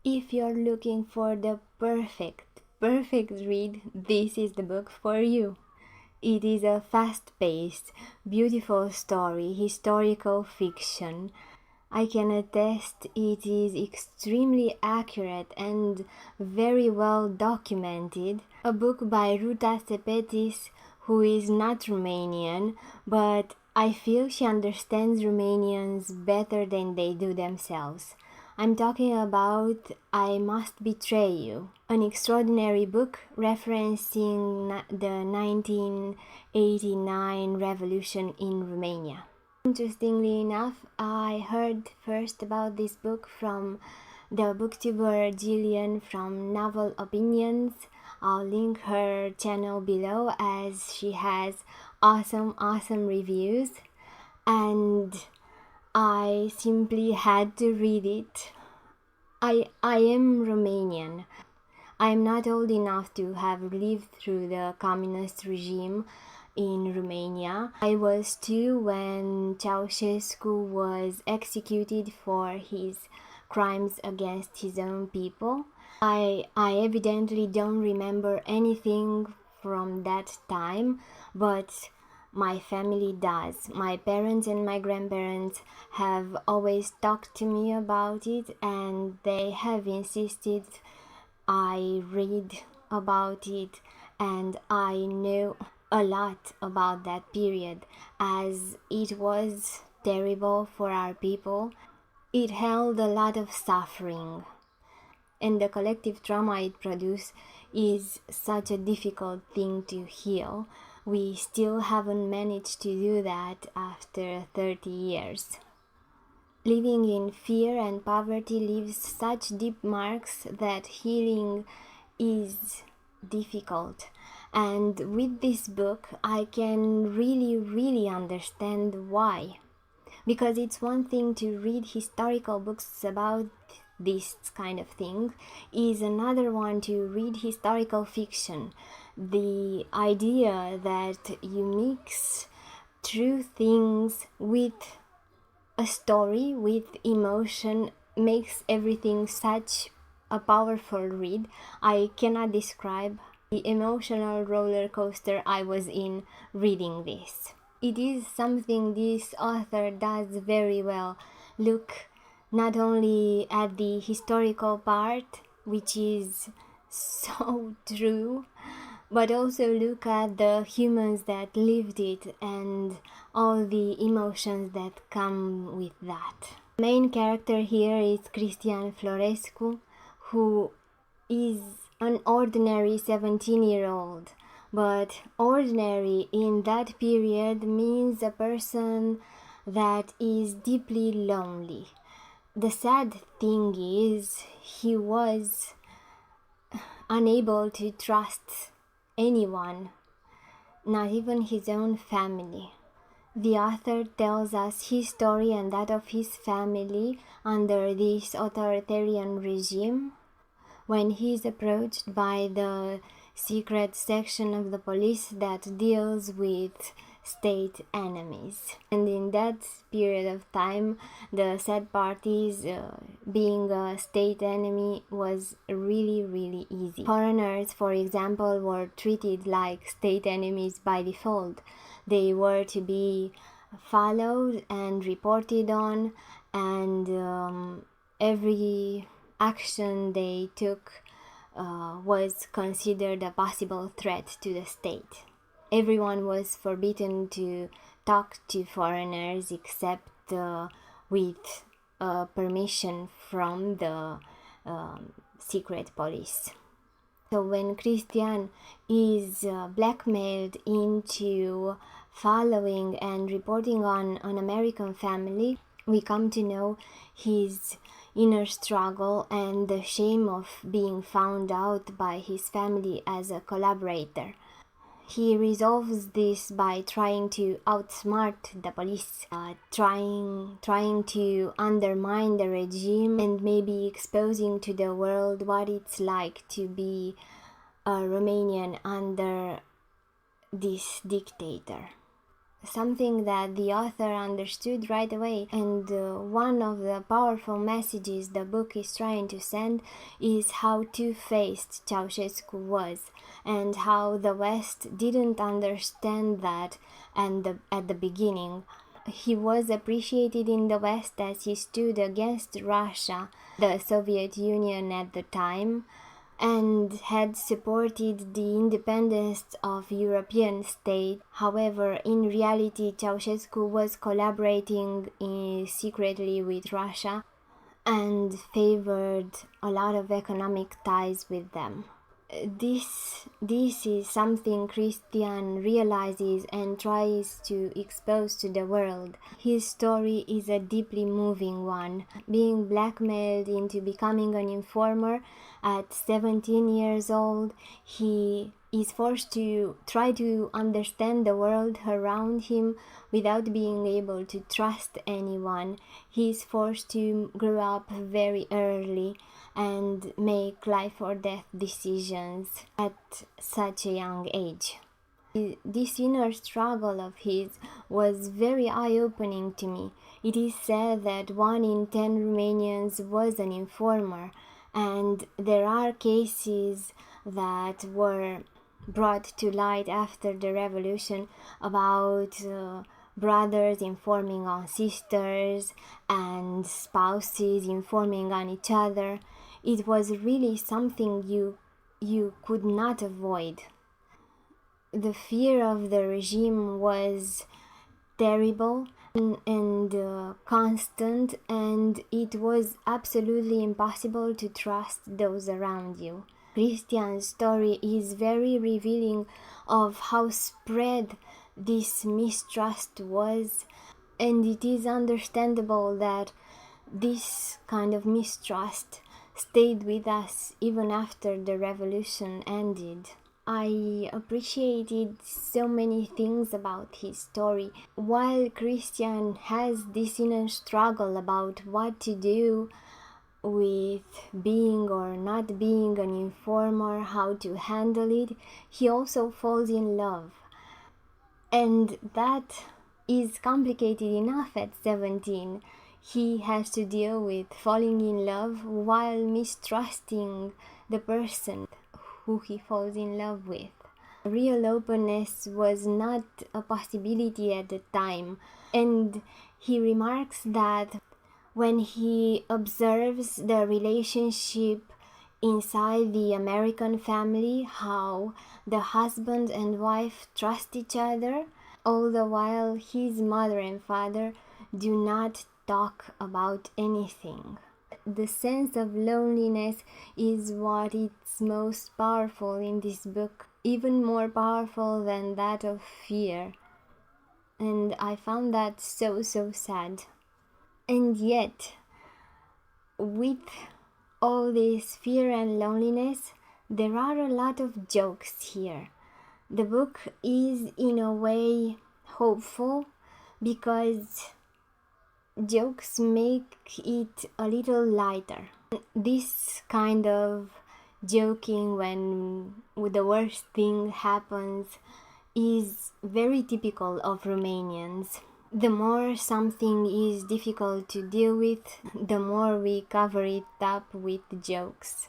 If you're looking for the perfect read, this is the book for you. It is a fast-paced, beautiful story, historical fiction. I can attest it is extremely accurate and very well documented. A book by Ruta Sepetys, who is not Romanian, but I feel she understands Romanians better than they do themselves. I'm talking about I Must Betray You, an extraordinary book referencing the 1989 revolution in Romania. Interestingly enough, I heard first about this book from the booktuber Jillian from Novel Opinions. I'll link her channel below as she has awesome reviews, and I simply had to read it. I am Romanian. I'm not old enough to have lived through the communist regime in Romania. I was 2 when Ceausescu was executed for his crimes against his own people. I evidently don't remember anything from that time, but my family does. My parents and my grandparents have always talked to me about it, and they have insisted I read about it, and I know a lot about that period, as it was terrible for our people. It held a lot of suffering, and the collective trauma it produced is such a difficult thing to heal. We still haven't managed to do that after 30 years. Living in fear and poverty leaves such deep marks that healing is difficult. And with this book, I can really understand why. Because it's one thing to read historical books about this kind of thing, is another one to read historical fiction. The idea that you mix true things with a story, with emotion, makes everything such a powerful read. I cannot describe the emotional roller coaster I was in reading this. It is something this author does very well. Look not only at the historical part, which is so true, but also look at the humans that lived it and all the emotions that come with that. The main character here is Cristian Florescu, who is an ordinary 17-year-old. But ordinary in that period means a person that is deeply lonely. The sad thing is he was unable to trust anyone, not even his own family. The author tells us his story and that of his family under this authoritarian regime, when he is approached by the secret section of the police that deals with state enemies. And in that period of time, the sad part is being a state enemy was really easy. Foreigners, for example, were treated like state enemies by default. They were to be followed and reported on, and every action they took was considered a possible threat to the state. Everyone was forbidden to talk to foreigners except with permission from the secret police. So when Cristian is blackmailed into following and reporting on an American family, we come to know his inner struggle and the shame of being found out by his family as a collaborator. He resolves this by trying to outsmart the police, trying to undermine the regime, and maybe exposing to the world what it's like to be a Romanian under this dictator. something that the author understood right away. And one of the powerful messages the book is trying to send is how two-faced Ceausescu was, and how the West didn't understand that at the beginning. He was appreciated in the West as he stood against Russia, the Soviet Union at the time, and had supported the independence of European states. However, in reality, Ceausescu was collaborating secretly with Russia and favored a lot of economic ties with them. This is something Cristian realizes and tries to expose to the world. His story is a deeply moving one. Being blackmailed into becoming an informer at 17 years old, he is forced to try to understand the world around him without being able to trust anyone. He is forced to grow up very early and make life or death decisions at such a young age. This inner struggle of his was very eye-opening to me. It is said that 1 in 10 Romanians was an informer, and there are cases that were brought to light after the revolution about brothers informing on sisters and spouses informing on each other. It was really something you could not avoid. The fear of the regime was terrible and constant, and it was absolutely impossible to trust those around you. Cristian's story is very revealing of how spread this mistrust was, and it is understandable that this kind of mistrust stayed with us even after the revolution ended. I appreciated so many things about his story. While Cristian has this inner struggle about what to do with being or not being an informer, how to handle it, he also falls in love. And that is complicated enough at 17. He has to deal with falling in love while mistrusting the person who he falls in love with. Real openness was not a possibility at the time, and he remarks that when he observes the relationship inside the American family, how the husband and wife trust each other, all the while his mother and father do not talk about anything. The sense of loneliness is what is most powerful in this book, even more powerful than that of fear. And I found that so sad. And yet, with all this fear and loneliness, there are a lot of jokes here. The book is in a way hopeful because jokes make it a little lighter. This kind of joking when the worst thing happens is very typical of Romanians. The more something is difficult to deal with, the more we cover it up with jokes.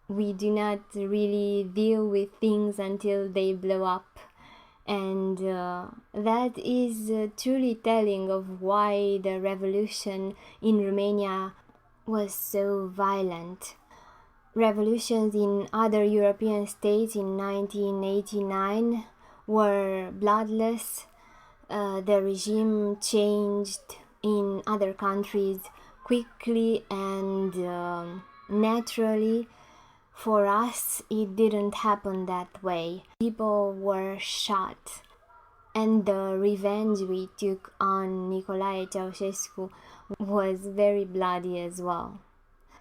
We do not really deal with things until they blow up. And that is truly telling of why the revolution in Romania was so violent. Revolutions in other European states in 1989 were bloodless. The regime changed in other countries quickly and naturally. For us, it didn't happen that way. People were shot, and the revenge we took on Nicolae Ceausescu was very bloody as well.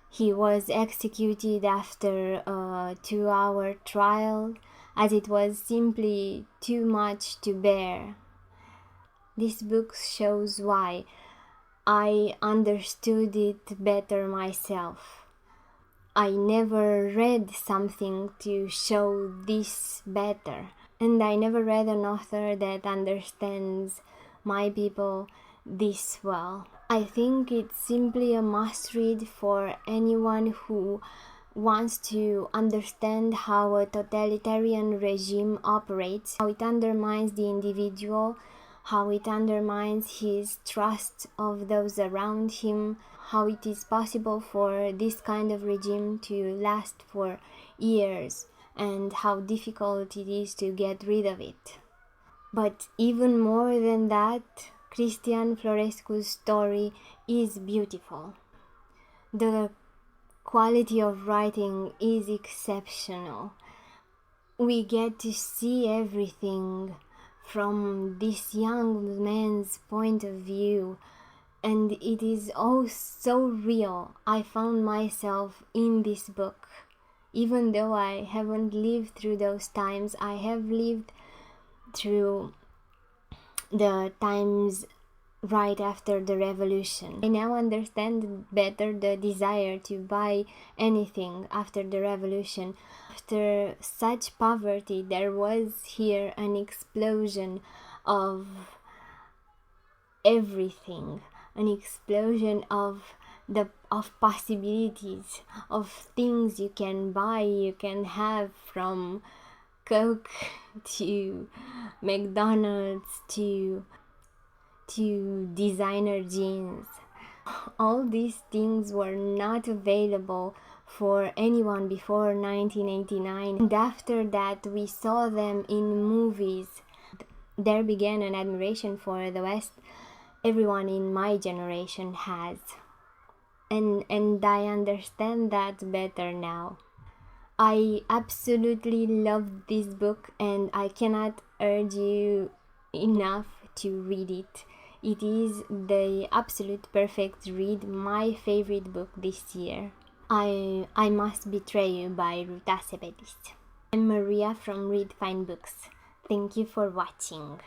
He was executed after a 2-hour trial, as it was simply too much to bear. This book shows why I understood it better myself. I never read something to show this better, and I never read an author that understands my people this well. I think it's simply a must read for anyone who wants to understand how a totalitarian regime operates, how it undermines the individual, how it undermines his trust of those around him, how it is possible for this kind of regime to last for years, and how difficult it is to get rid of it. But even more than that, Cristian Florescu's story is beautiful. The quality of writing is exceptional. We get to see everything from this young man's point of view, and it is all so real. I found myself in this book. Even though I haven't lived through those times, I have lived through the times right after the revolution. I now understand better the desire to buy anything after the revolution. After such poverty, there was here an explosion of everything, an explosion of possibilities, of things you can buy, you can have, from Coke to McDonald's to designer jeans. All these things were not available for anyone before 1989, and after that we saw them in movies. There began an admiration for the West everyone in my generation has, and I understand that better now. I absolutely love this book, and I cannot urge you enough to read it. It is the absolute perfect read, my favorite book this year. I Must Betray You by Ruta Sepetys. I'm Maria from Read Fine Books. Thank you for watching.